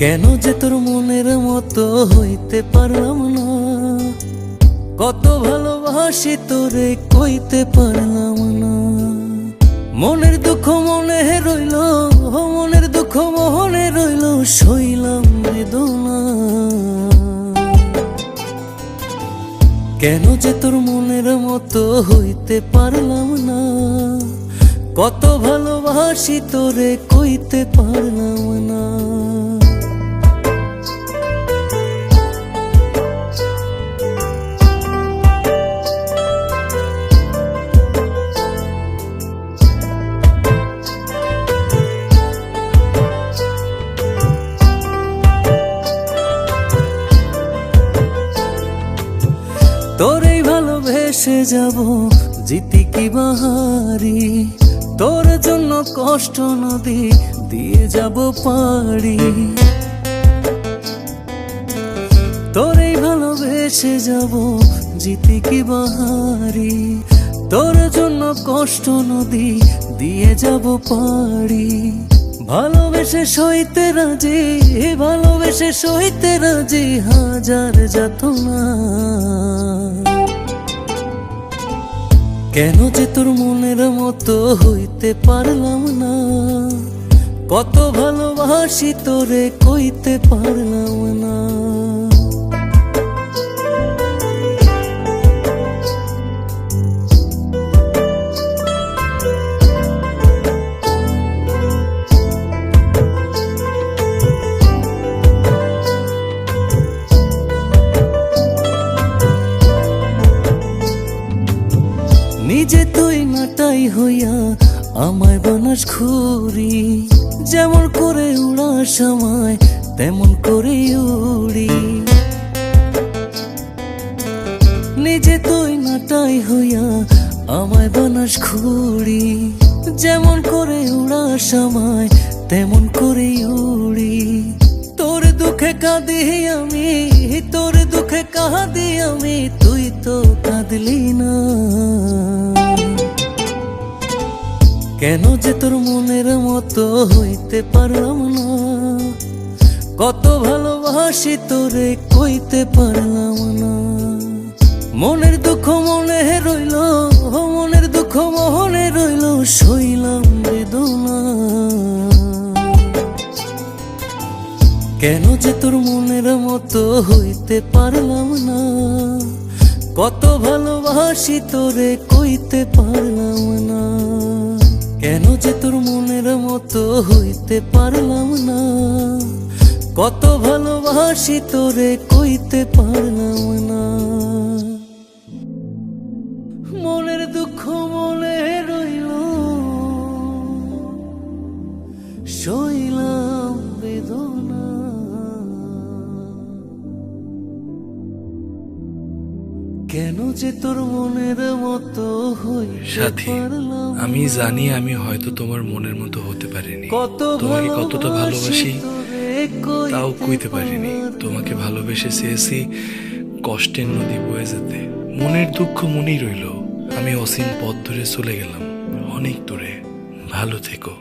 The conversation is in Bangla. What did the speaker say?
কেন যে তোর মনের মতো হইতে পারলাম না, কত ভালোবাসি তোরে কইতে পারলাম না। মনের দুঃখ মনে রইল, মনের দুঃখ মনে রইল, সইলাম বেদনা। কেন যে তোর মনের মতো হইতে পারলাম না, কত ভালোবাসি তোরে কইতে পারলাম না। তোরেই ভালোবেসে যাব জিতি কি বাহারি, তোর জন্য কষ্ট নদী দিয়ে যাব পাড়ি। তোরেই ভালোবেসে যাব জিতি কি বাহারি, তোর জন্য কষ্ট নদী দিয়ে যাব পাড়ি। ভালোবেসে সইতে রাজি, ভালোবেসে সইতে রাজি হাজার যাতনা। কেন যে তোর মনের মতো হইতে পারলাম না, কত ভালোবাসি তোরে কইতে পারলাম না। নিজে তুই নাটাই হইয়া আমায় বানাস ঘুরি, যেমন করে উড়াস আমায় তেমন করে উড়ি। নিজে তুই নাটাই হইয়া আমায় বানাস ঘুরি, যেমন করে উড়াস আমায় তেমন করে উড়ি। তোর দুঃখে কাঁদি আমি, তোর দুঃখে কাঁদি আমি, তুই তো কাঁদলি না। কেন যে তোর মনের মতো হইতে পারলাম না, কত ভালোবাসি তোরে কইতে পারলাম না। মনের দুঃখ মনে রইল, মনের দুঃখ মনে রইল, সইলাম বেদনা। কেন যে তোর মনের মতো হইতে পারলাম না, কত ভালোবাসি তোরে কইতে পারলাম না। কেন যে তোর মনের মতো হইতে পারলাম না, কত ভালোবাসি তোরে কইতে পারলাম না। মনের দুঃখ মনে রইল, সইলাম বেদনা। কেন যে তোর মনের মতো সাথী, আমি জানি আমি হয়তো তোমার মনের মতো হতে পারিনি। তোমাকে কতটা ভালোবাসি তাও কইতে পারিনি। তোমাকে ভালোবেসে চেয়েছি কষ্টের নদী বয়ে যেতে। মনের দুঃখ মনেই রইল। আমি অসীম পথ ধরে চলে গেলাম অনেক দূরে। ভালো থেকো।